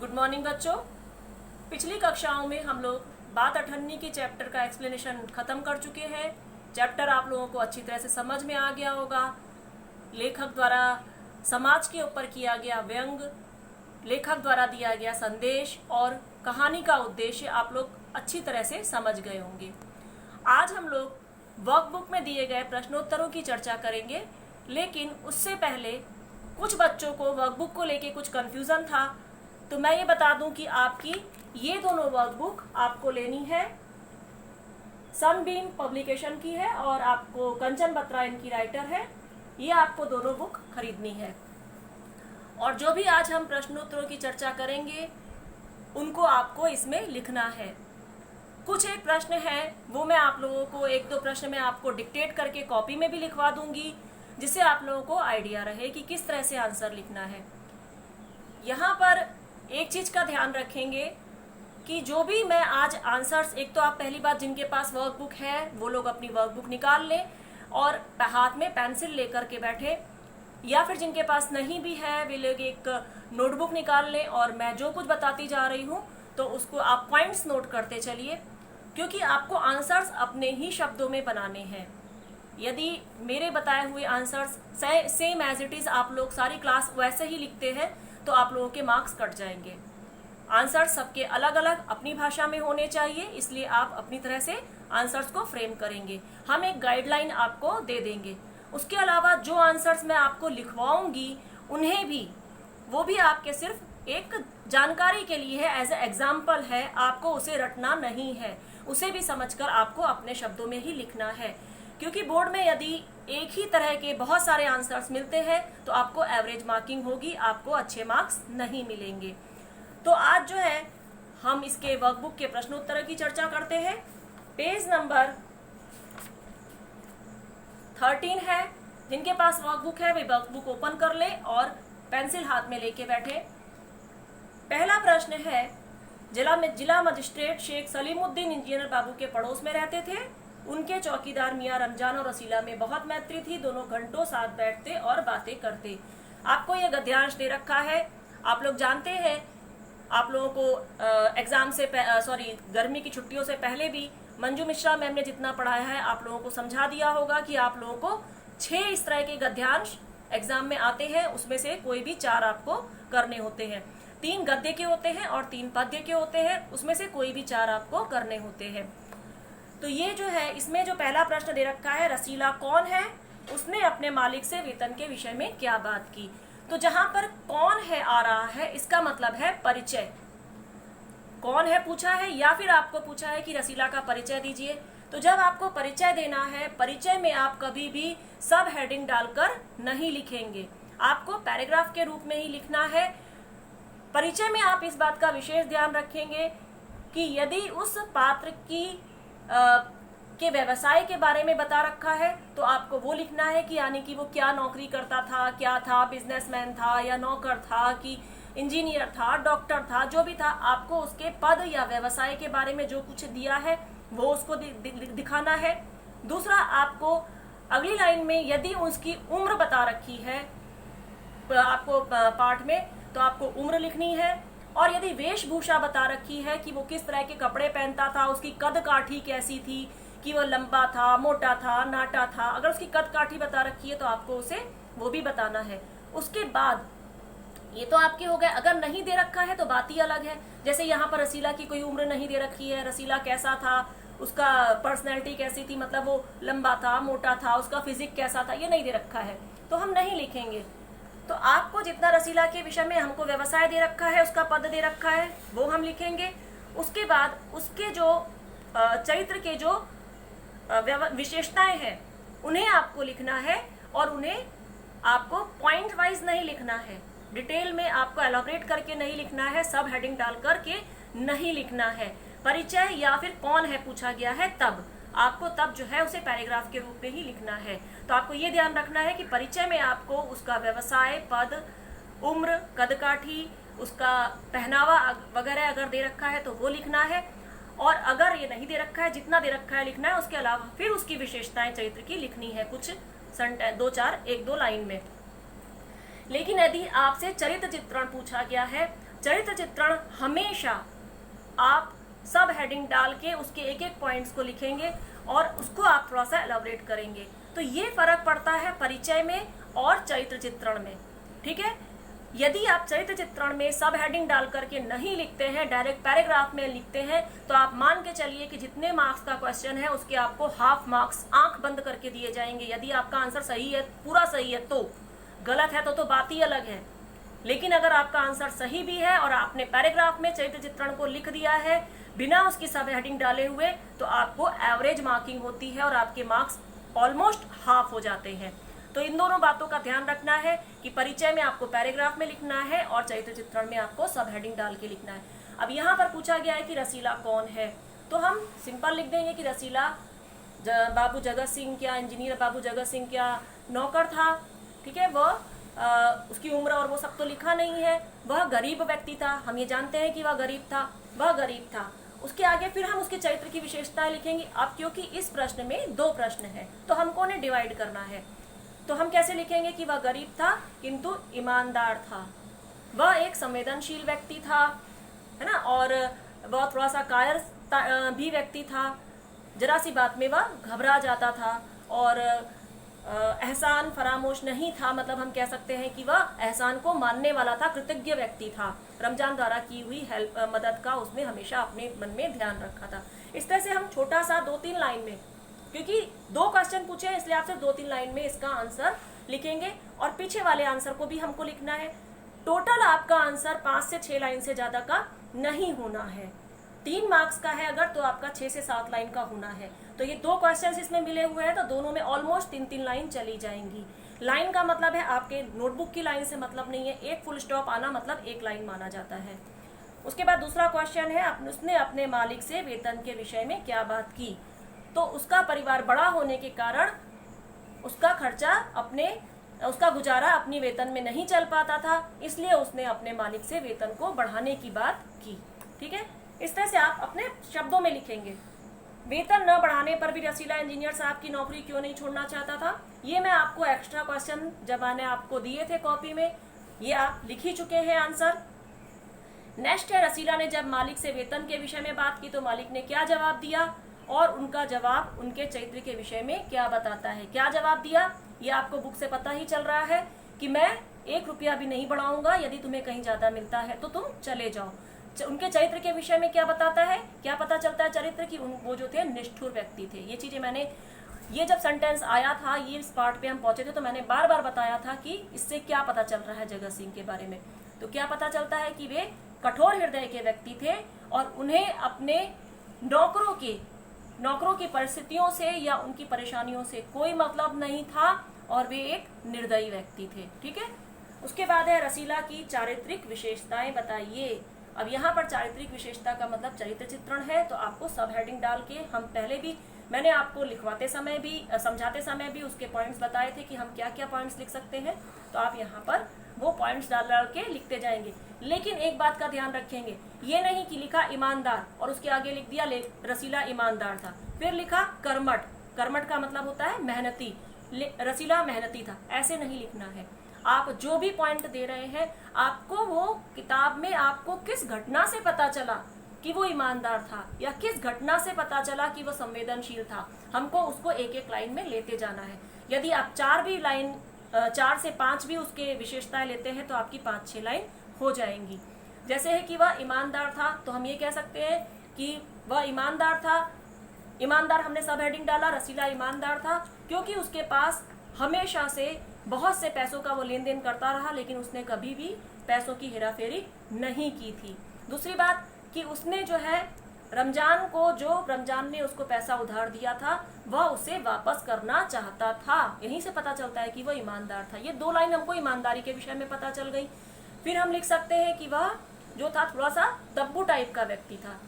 Good morning बच्चों। पिछली कक्षाओं में हम लोग बात अठन्नी की चैप्टर का एक्सप्लेनेशन खत्म कर चुके हैं। चैप्टर आप लोगों को अच्छी तरह से समझ में आ गया होगा। लेखक द्वारा समाज के ऊपर किया गया व्यंग, लेखक द्वारा दिया गया संदेश और कहानी का उद्देश्य आप लोग अच्छी तरह से समझ गए होंगे। आज हम लोग वर्कबुक में दिए गए प्रश्नोत्तरों की चर्चा करेंगे, लेकिन उससे पहले कुछ बच्चों को वर्कबुक को लेके कुछ कंफ्यूजन था, तो मैं ये बता दूं कि आपकी ये दोनों वर्कबुक आपको लेनी है। सनबीम पब्लिकेशन की है और आपको कंचन बत्रा इनकी राइटर है। ये आपको दोनों बुक खरीदनी है। और जो भी आज हम प्रश्नोत्तरों की चर्चा करेंगे उनको आपको इसमें लिखना है। कुछ एक प्रश्न है वो मैं आप लोगों को एक दो प्रश्न में आपको डिक्टेट करके कॉपी में भी लिखवा दूंगी, जिससे आप लोगों को आइडिया रहे कि किस तरह से आंसर लिखना है। यहाँ पर एक चीज का ध्यान रखेंगे कि जो भी मैं आज आंसर्स, एक तो आप पहली बात जिनके पास वर्कबुक है वो लोग अपनी वर्कबुक निकाल लें और हाथ में पेंसिल लेकर के बैठे, या फिर जिनके पास नहीं भी है वे लोग एक नोटबुक निकाल लें और मैं जो कुछ बताती जा रही हूँ तो उसको आप पॉइंट्स नोट करते चलिए, क्योंकि आपको आंसर्स अपने ही शब्दों में बनाने हैं। यदि मेरे बताए हुए answers same as it is आप लोग सारी क्लास वैसे ही लिखते हैं तो आप लोगों के मार्क्स कट जाएंगे। आंसर सबके अलग अलग अपनी भाषा में होने चाहिए, इसलिए आप अपनी तरह से आंसर्स को फ्रेम करेंगे। हम एक गाइडलाइन आपको दे देंगे। उसके अलावा जो आंसर्स मैं आपको लिखवाऊंगी उन्हें भी, वो भी आपके सिर्फ एक जानकारी के लिए है, एज ए एग्जाम्पल है, आपको उसे रटना नहीं है। उसे भी समझकर आपको अपने शब्दों में ही लिखना है, क्योंकि बोर्ड में यदि एक ही तरह के बहुत सारे आंसर्स मिलते हैं तो आपको एवरेज मार्किंग होगी, आपको अच्छे मार्क्स नहीं मिलेंगे। तो आज जो है हम इसके वर्कबुक के प्रश्नोत्तर की चर्चा करते हैं। पेज नंबर 13 है। जिनके पास वर्कबुक है वे वर्कबुक ओपन कर ले और पेंसिल हाथ में लेके बैठे। पहला प्रश्न है, जिला मजिस्ट्रेट शेख सलीमुद्दीन इंजीनियर बाबू के पड़ोस में रहते थे। उनके चौकीदार मियां रमजान और रसीला में बहुत मैत्री थी। दोनों घंटों साथ बैठते और बातें करते। आपको यह गद्यांश दे रखा है। आप लोग जानते हैं, आप लोगों को एग्जाम से गर्मी की छुट्टियों से पहले भी मंजू मिश्रा मैम ने जितना पढ़ाया है आप लोगों को समझा दिया होगा कि आप लोगों को 6 इस तरह के गद्यांश एग्जाम में आते हैं। उसमें से कोई भी 4 आपको करने होते हैं। 3 गद्य के होते हैं और 3 पद्य के होते हैं। उसमें से कोई भी 4 आपको करने होते हैं। तो ये जो है, इसमें जो पहला प्रश्न दे रखा है, रसीला कौन है, उसने अपने मालिक से वेतन के विषय में क्या बात की। तो जहां पर कौन है आ रहा है, इसका मतलब है परिचय। कौन है पूछा है या फिर आपको पूछा है कि रसीला का परिचय दीजिए। तो जब आपको परिचय देना है, परिचय में आप कभी भी सब हेडिंग डालकर नहीं लिखेंगे, आपको पैराग्राफ के रूप में ही लिखना है। परिचय में आप इस बात का विशेष ध्यान रखेंगे कि यदि उस पात्र की के व्यवसाय के बारे में बता रखा है तो आपको वो लिखना है कि यानी कि वो क्या नौकरी करता था, क्या था, बिजनेसमैन था या नौकर था कि इंजीनियर था, डॉक्टर था, जो भी था, आपको उसके पद या व्यवसाय के बारे में जो कुछ दिया है वो उसको दिखाना है। दूसरा, आपको अगली लाइन में यदि उसकी उम्र बता रखी है आपको पाठ में, तो आपको उम्र लिखनी है। और यदि वेशभूषा बता रखी है कि वो किस तरह के कपड़े पहनता था, उसकी कद काठी कैसी थी, कि वो लंबा था, मोटा था, नाटा था, अगर उसकी कद काठी बता रखी है तो आपको उसे वो भी बताना है। उसके बाद ये तो आपके हो गए। अगर नहीं दे रखा है तो बात ही अलग है। जैसे यहाँ पर रसीला की कोई उम्र नहीं दे रखी है, रसीला कैसा था, उसका पर्सनैलिटी कैसी थी, मतलब वो लंबा था, मोटा था, उसका फिजिक कैसा था, ये नहीं दे रखा है तो हम नहीं लिखेंगे। तो आपको जितना रसीला के विषय में हमको व्यवसाय दे रखा है, उसका पद दे रखा है, वो हम लिखेंगे। उसके बाद उसके जो चरित्र के जो विशेषताएं हैं उन्हें आपको लिखना है, और उन्हें आपको पॉइंट वाइज नहीं लिखना है, डिटेल में आपको एलॉबरेट करके नहीं लिखना है, सब हेडिंग डाल करके नहीं लिखना है। परिचय या फिर कौन है पूछा गया है तब आपको जो है उसे पैराग्राफ के रूप में ही लिखना है। तो आपको ये ध्यान रखना है कि परिचय में आपको उसका व्यवसाय, पद, उम्र, कदकाठी, उसका पहनावा वगैरह अगर दे रखा है तो वो लिखना है, और अगर ये नहीं दे रखा है, जितना दे रखा है लिखना है। उसके अलावा फिर उसकी विशेषताएं चरित्र की लिखनी है, कुछ 1-2 लाइन में। लेकिन यदि आपसे चरित्र चित्रण पूछा गया है चरित्र चित्रण हमेशा आप सब हेडिंग डाल के उसके एक एक पॉइंट्स को लिखेंगे और उसको आप थोड़ा सा एलाबोरेट करेंगे। तो ये फर्क पड़ता है परिचय में और चरित्र चित्रण में, ठीक है। यदि आप चरित्र चित्रण में सब हेडिंग डाल करके नहीं लिखते हैं, डायरेक्ट पैराग्राफ में लिखते हैं, तो आप मान के चलिए कि जितने मार्क्स का क्वेश्चन है उसके आपको हाफ मार्क्स आंख बंद करके दिए जाएंगे। यदि आपका आंसर सही है, पूरा सही है, तो गलत है तो बात ही अलग है। लेकिन अगर आपका आंसर सही भी है और आपने पैराग्राफ में चरित्र चित्रण को लिख दिया है बिना उसकी सब हेडिंग डाले हुए, तो आपको एवरेज मार्किंग होती है और आपके मार्क्स ऑलमोस्ट हाफ हो जाते हैं। तो इन दोनों बातों का ध्यान रखना है कि परिचय में आपको पैराग्राफ में लिखना है और चरित्र चित्रण में आपको सब हेडिंग डाल के लिखना है। अब यहाँ पर पूछा गया है कि रसीला कौन है, तो हम सिंपल लिख देंगे कि रसीला बाबू जगत सिंह क्या, इंजीनियर बाबू जगत सिंह क्या नौकर था, ठीक है। वह उसकी उम्र और वो सब तो लिखा नहीं है। वह गरीब व्यक्ति था, हम ये जानते हैं कि वह गरीब था, वह गरीब था। उसके आगे फिर हम उसके चरित्र की विशेषताएं लिखेंगे। अब क्योंकि इस प्रश्न में 2 प्रश्न है तो हमको उन्हें डिवाइड करना है, तो हम कैसे लिखेंगे कि वह गरीब था किंतु ईमानदार था, वह एक संवेदनशील व्यक्ति था, है ना, और वह थोड़ा सा कायर भी व्यक्ति था, जरा सी बात में वह घबरा जाता था, और एहसान फरामोश नहीं था, मतलब हम कह सकते हैं कि वह एहसान को मानने वाला था, कृतज्ञ व्यक्ति था। रमजान द्वारा की हुई हेल्प मदद का उसने हमेशा अपने मन में ध्यान रखा था। इस तरह से हम छोटा सा 2-3 लाइन में, क्योंकि 2 क्वेश्चन पूछे हैं इसलिए आप सिर्फ 2-3 लाइन में इसका आंसर लिखेंगे और पीछे वाले आंसर को भी हमको लिखना है। टोटल आपका आंसर 5 से 6 लाइन से ज्यादा का नहीं होना है। 3 मार्क्स का है अगर, तो आपका 6 से 7 लाइन का होना है। तो ये 2 क्वेश्चंस इसमें मिले हुए हैं तो दोनों में ऑलमोस्ट 3-3 लाइन चली जाएंगी। लाइन का मतलब है आपके नोटबुक की लाइन से मतलब नहीं है, एक फुल स्टॉप आना मतलब 1 लाइन माना जाता है। उसके बाद दूसरा क्वेश्चन है, उसने अपने मालिक से वेतन के विषय में क्या बात की। तो उसका परिवार बड़ा होने के कारण उसका खर्चा उसका गुजारा अपनी वेतन में नहीं चल पाता था, इसलिए उसने अपने मालिक से वेतन को बढ़ाने की बात की, ठीक है। इस तरह से आप अपने शब्दों में लिखेंगे। वेतन न बढ़ाने पर भी रसीला इंजीनियर साहब की नौकरी क्यों नहीं छोड़ना चाहता था, ये मैं आपको एक्स्ट्रा क्वेश्चन जब मैंने आपको दिए थे कॉपी में, ये आप लिख ही चुके हैं आंसर। नेक्स्ट है, रसीला ने जब मालिक से वेतन के विषय में बात की तो मालिक ने क्या जवाब दिया, और उनका जवाब उनके चरित्र के विषय में क्या बताता है। क्या जवाब दिया ये आपको बुक से पता ही चल रहा है कि मैं 1 रुपया भी नहीं बढ़ाऊंगा, यदि तुम्हें कहीं ज्यादा मिलता है तो तुम चले जाओ। उनके चरित्र के विषय में क्या बताता है, क्या पता चलता है चरित्र की, वो जो थे निष्ठुर व्यक्ति थे। ये चीजें मैंने, ये जब सेंटेंस आया था, ये इस पार्ट पे हम पहुंचे थे तो मैंने बार बार बताया था कि इससे क्या पता चल रहा है जगत सिंह के बारे में। तो क्या पता चलता है कि वे कठोर हृदय के व्यक्ति थे और उन्हें अपने नौकरों की परिस्थितियों से या उनकी परेशानियों से कोई मतलब नहीं था और वे एक निर्दयी व्यक्ति थे, ठीक है। उसके बाद है, रसीला की चारित्रिक विशेषताएं बताइए। अब यहाँ पर चारित्रिक विशेषता का मतलब चरित्र चित्रण है, तो आपको सब हेडिंग डाल के, हम पहले भी मैंने आपको लिखवाते समय भी समझाते समय भी उसके पॉइंट्स बताए थे कि हम क्या क्या पॉइंट्स लिख सकते हैं, तो आप यहाँ पर वो पॉइंट्स डाल के लिखते जाएंगे। लेकिन एक बात का ध्यान रखेंगे, ये नहीं कि लिखा ईमानदार और उसके आगे लिख दिया रसीला ईमानदार था, फिर लिखा कर्मठ, कर्मठ का मतलब होता है मेहनती, रसीला मेहनती था, ऐसे नहीं लिखना है। आप जो भी पॉइंट दे रहे हैं, आपको वो किताब में आपको किस घटना से पता चला कि वो ईमानदार था या किस घटना से पता चला कि वो संवेदनशील था, हमको उसको एक एक लाइन में लेते जाना है। यदि आप 4 से 5 भी उसके विशेषताएं लेते हैं तो आपकी 5-6 लाइन हो जाएंगी। जैसे है कि वह ईमानदार था, तो हम ये कह सकते हैं कि वह ईमानदार था। ईमानदार हमने सब हेडिंग डाला, रसीला ईमानदार था क्योंकि उसके पास हमेशा से बहुत से पैसों का वो लेन देन करता रहा, लेकिन उसने कभी भी पैसों की हेराफेरी नहीं की थी। दूसरी बात कि उसने जो है रमजान ने उसको पैसा उधार दिया था, वह उसे वापस करना चाहता था। यहीं से पता चलता है कि वह ईमानदार था। ये 2 लाइन हमको ईमानदारी के विषय में पता चल गई। फिर हम लिख सकते हैं कि वह जो था थोड़ा सा दब्बू टाइप का व्यक्ति था।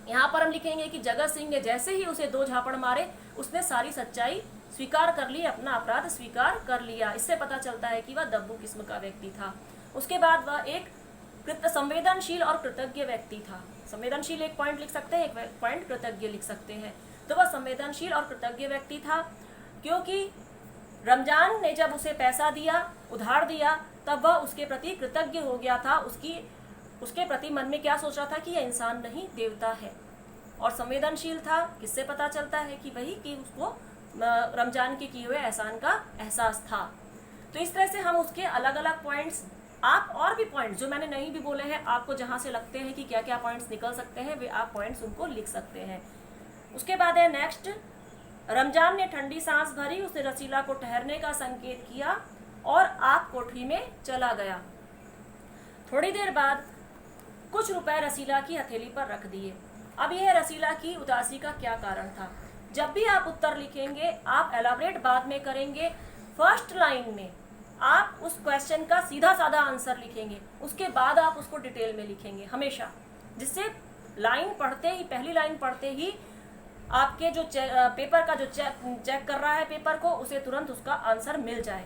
यहाँ पर हम लिखेंगे कि जगत सिंह ने जैसे ही उसे 2 झापड़ मारे, उसने सारी सच्चाई स्वीकार कर ली, अपना अपराध स्वीकार कर लिया। इससे पता चलता है कि वह दब्बू किस्म का व्यक्ति था। उसके बाद वह एक संवेदनशील और कृतज्ञ व्यक्ति था। संवेदनशील एक पॉइंट लिख सकते हैं, एक पॉइंट कृतज्ञ लिख सकते हैं। तो वह संवेदनशील और कृतज्ञ व्यक्ति था क्योंकि रमजान ने जब उसे पैसा दिया, उधार दिया, तब वह उसके प्रति कृतज्ञ हो गया था, उसकी उसके प्रति मन में क्या सोच रहा था कि यह इंसान नहीं देवता है, और संवेदनशील था। किससे पता चलता है कि वही कि उसको रमजान के किए हुए एहसान का एहसास था। तो इस तरह से हम उसके अलग अलग पॉइंट्स, आप और भी पॉइंट्स जो मैंने नहीं भी बोले हैं, आपको जहां से लगते हैं कि क्या क्या पॉइंट्स निकल सकते हैं, वे आप पॉइंट्स उनको लिख सकते हैं। उसके बाद है नेक्स्ट, रमजान ने ठंडी सांस भरी, उसने रसीला को ठहरने का संकेत किया और आप कोठरी में चला गया। थोड़ी देर बाद कुछ रुपए रसीला की हथेली पर रख दिए। अब यह रसीला की उदासी का क्या कारण था? जब भी आप उत्तर लिखेंगे, आप एलाबरेट बाद में करेंगे। फर्स्ट लाइन में आप उस क्वेश्चन का सीधा साधा आंसर लिखेंगे, उसके बाद आप उसको डिटेल में लिखेंगे हमेशा, जिससे लाइन पढ़ते ही, पहली लाइन पढ़ते ही आपके जो पेपर का जो चेक कर रहा है पेपर को, उसे तुरंत उसका आंसर मिल जाए।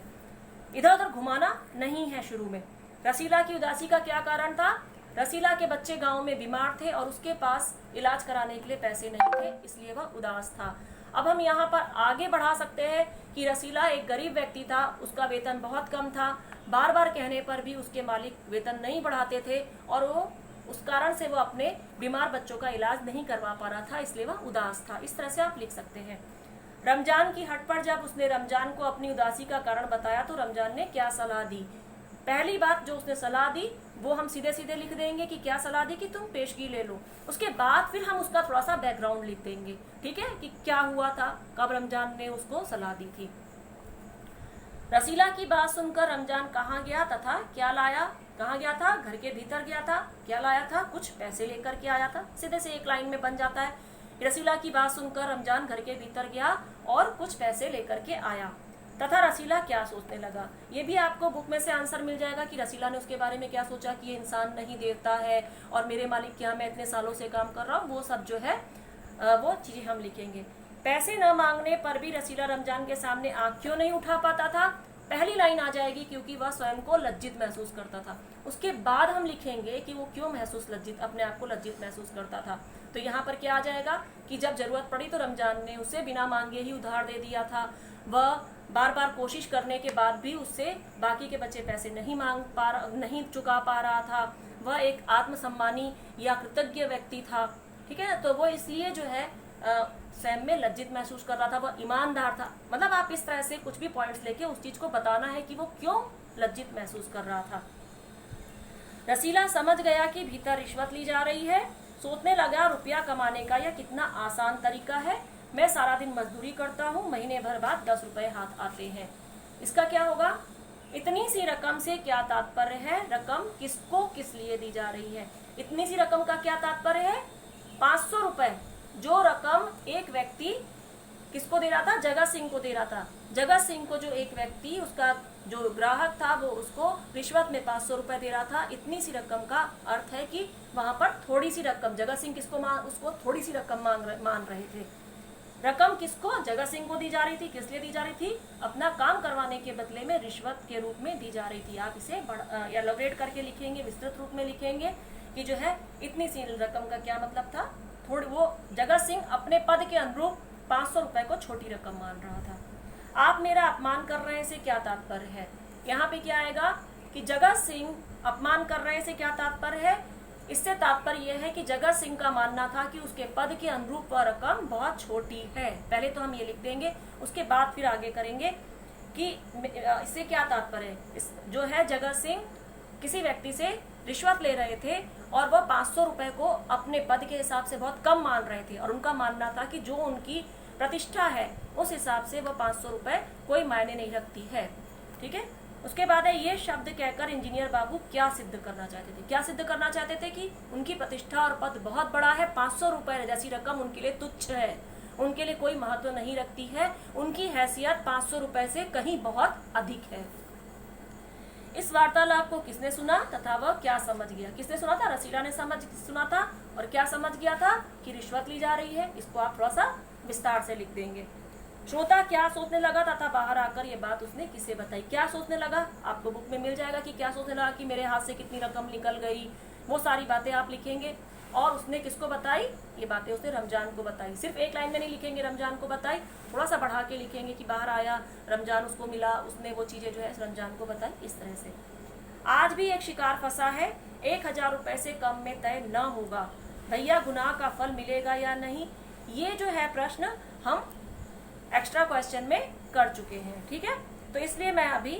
इधर उधर घुमाना नहीं है शुरू में। रसीला की उदासी का क्या कारण था? रसीला के बच्चे गांव में बीमार थे और उसके पास इलाज कराने के लिए पैसे नहीं थे, इसलिए वह उदास था। अब हम यहाँ पर आगे बढ़ा सकते हैं कि रसीला एक गरीब व्यक्ति था, उसका वेतन बहुत कम था, बार बार कहने पर भी उसके मालिक वेतन नहीं बढ़ाते थे और वो उस कारण से वो अपने बीमार बच्चों का इलाज नहीं करवा पा रहा था, इसलिए वह उदास था। इस तरह से आप लिख सकते हैं। रमजान की हट पर जब उसने रमजान को अपनी उदासी का कारण बताया तो रमजान ने क्या सलाह दी? पहली बात जो उसने सलाह दी वो हम सीधे सीधे लिख देंगे कि क्या सलाह दी कि तुम पेशगी ले लो। उसके बाद फिर हम उसका थोड़ा सा बैकग्राउंड लिख देंगे, ठीक है, कि क्या हुआ था, कब रमजान ने उसको सलाह दी थी। रसीला की बात सुनकर रमजान कहाँ गया तथा क्या लाया? कहाँ गया था? घर के भीतर गया था। क्या लाया था? कुछ पैसे लेकर के आया था। सीधे से एक लाइन में बन जाता है। रसीला की बात सुनकर रमजान घर के भीतर गया और कुछ पैसे लेकर के आया। तथा रसीला क्या सोचने लगा? ये भी आपको बुक में से आंसर मिल जाएगा कि रसीला ने उसके बारे में क्या सोचा कि ये इंसान नहीं देवता है और मेरे मालिक के यहाँ मैं इतने सालों से काम कर रहा हूँ, वो सब जो है वो चीजें हम लिखेंगे। पैसे न मांगने पर भी रसीला रमजान के सामने आंख क्यों नहीं उठा पाता था? पहली लाइन आ जाएगी क्योंकि वह स्वयं को लज्जित महसूस करता था। उसके बाद हम लिखेंगे कि वो क्यों अपने आप को लज्जित महसूस करता था। तो यहाँ पर क्या आ जाएगा कि जब जरूरत पड़ी तो रमजान ने उसे बिना मांगे ही उधार दे दिया था। वह बार बार कोशिश करने के बाद भी उससे बाकी के बच्चे पैसे नहीं चुका पा रहा था। वह एक आत्मसम्मानी या कृतज्ञ व्यक्ति था, ठीक है। तो वो इसलिए जो है स्वयं में लज्जित महसूस कर रहा था, वह ईमानदार था। मतलब आप इस तरह से कुछ भी पॉइंट्स लेके उस चीज को बताना है कि वो क्यों लज्जित महसूस कर रहा था। रसीला समझ गया कि भीतर रिश्वत ली जा रही है। सोचने लगा रुपया कमाने का यह कितना आसान तरीका है। मैं सारा दिन मजदूरी करता हूँ, महीने भर बाद 10 रुपए हाथ आते हैं। इसका क्या होगा? इतनी सी रकम से क्या तात्पर्य है? रकम किसको किस लिए दी जा रही है? इतनी सी रकम का क्या तात्पर्य है? 500 रुपए, जो रकम एक व्यक्ति किसको दे रहा था? जगत सिंह को दे रहा था। जगत सिंह को जो एक व्यक्ति, उसका जो ग्राहक था, वो उसको रिश्वत में 500 रुपए दे रहा था। इतनी सी रकम का अर्थ है कि वहां पर थोड़ी सी रकम, जगत सिंह उसको थोड़ी सी रकम मान रहे थे। रकम किसको? जगत सिंह को दी जा रही थी। किस लिए दी जा रही थी? अपना काम करवाने के बदले में रिश्वत के रूप में दी जा रही थी। आप इसे एलाबोरेट करके लिखेंगे, विस्तृत रूप में लिखेंगे कि जो है इतनी सी रकम का क्या मतलब था। वो जगत सिंह अपने पद के अनुरूप 500 रुपए को छोटी रकम मान रहा था। आप मेरा अपमान कर रहे हैं से क्या तात्पर्य है? यहाँ पे क्या आएगा कि जगत सिंह अपमान कर रहे हैं से क्या तात्पर्य है? इससे तात्पर्य यह है कि जगत सिंह का मानना था कि उसके पद के अनुरूप वह रकम बहुत छोटी है। पहले तो हम ये लिख देंगे, उसके बाद फिर आगे करेंगे कि इससे क्या तात्पर्य है। जो है जगत सिंह किसी व्यक्ति से रिश्वत ले रहे थे और वह 500 रुपए को अपने पद के हिसाब से बहुत कम मान रहे थे, और उनका मानना था कि जो उनकी प्रतिष्ठा है उस हिसाब से वह 500 रुपए कोई मायने नहीं रखती है, ठीक है। उसके बाद है ये शब्द कहकर इंजीनियर बाबू क्या सिद्ध करना चाहते थे? क्या सिद्ध करना चाहते थे कि उनकी प्रतिष्ठा और पद बहुत बड़ा है, 500 रुपए जैसी रकम उनके लिए तुच्छ है, उनके लिए कोई महत्व नहीं रखती है, उनकी हैसियत 500 रुपए से कहीं बहुत अधिक है। इस वार्तालाप को किसने सुना तथा वह क्या समझ गया? किसने सुना था? रसीला ने सुना था और क्या समझ गया था कि रिश्वत ली जा रही है। इसको आप थोड़ा सा विस्तार से लिख देंगे। श्रोता क्या सोचने लगा तथा बाहर आकर ये बात उसने किसे बताई? क्या सोचने लगा आपको बुक में मिल जाएगा कि क्या सोचने लगा कि मेरे हाथ से कितनी रकम निकल गई, वो सारी बातें आप लिखेंगे। और उसने किसको बताई? ये बातें उसने रमजान को बताई। सिर्फ एक लाइन में नहीं लिखेंगे रमजान को बताई, थोड़ा सा बढ़ा के लिखेंगे कि बाहर आया, रमजान उसको मिला, उसने वो चीजें जो है रमजान को बताई, इस तरह से। आज भी एक शिकार फंसा है, 1,000 रुपए से कम में तय न होगा, भैया गुनाह का फल मिलेगा या नहीं। ये जो है प्रश्न हम एक्स्ट्रा क्वेश्चन में कर चुके हैं, ठीक है, तो इसलिए मैं अभी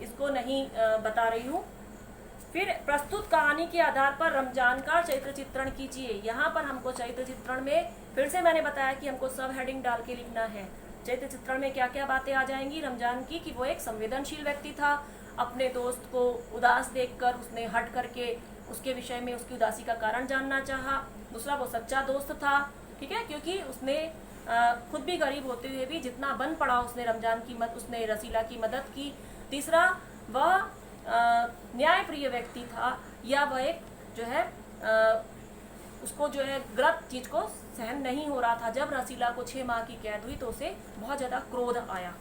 इसको नहीं बता रही हूँ। फिर प्रस्तुत कहानी के आधार पर रमजान का चरित्र चित्रण कीजिए। यहाँ पर हमको चरित्र चित्रण में फिर से मैंने बताया कि हमको सब हेडिंग डाल के लिखना है। चरित्र चित्रण में क्या क्या बातें आ जाएंगी रमजान की, कि वो एक संवेदनशील व्यक्ति था, अपने दोस्त को उदास देखकर उसने हट करके उसके विषय में उसकी उदासी का कारण जानना चाहा। दूसरा, वो सच्चा दोस्त था, ठीक है, क्योंकि उसने खुद भी गरीब होते हुए भी जितना बन पड़ा उसने रमजान की उसने रसीला की मदद की। तीसरा, वह न्यायप्रिय व्यक्ति था, या वह एक जो है उसको जो है गलत चीज को सहन नहीं हो रहा था। जब रसीला को 6 माह की कैद हुई तो उसे बहुत ज्यादा क्रोध आया,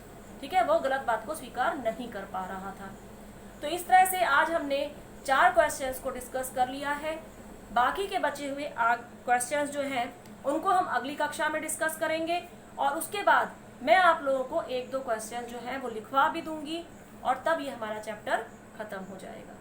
ठीक है, वो गलत बात को स्वीकार नहीं कर पा रहा था। तो इस तरह से आज हमने 4 क्वेश्चंस को डिस्कस कर लिया है। बाकी के बचे हुए क्वेश्चंस जो हैं उनको हम अगली कक्षा में डिस्कस करेंगे, और उसके बाद मैं आप लोगों को 1-2 क्वेश्चन जो हैं वो लिखवा भी दूंगी, और तब ये हमारा चैप्टर खत्म हो जाएगा।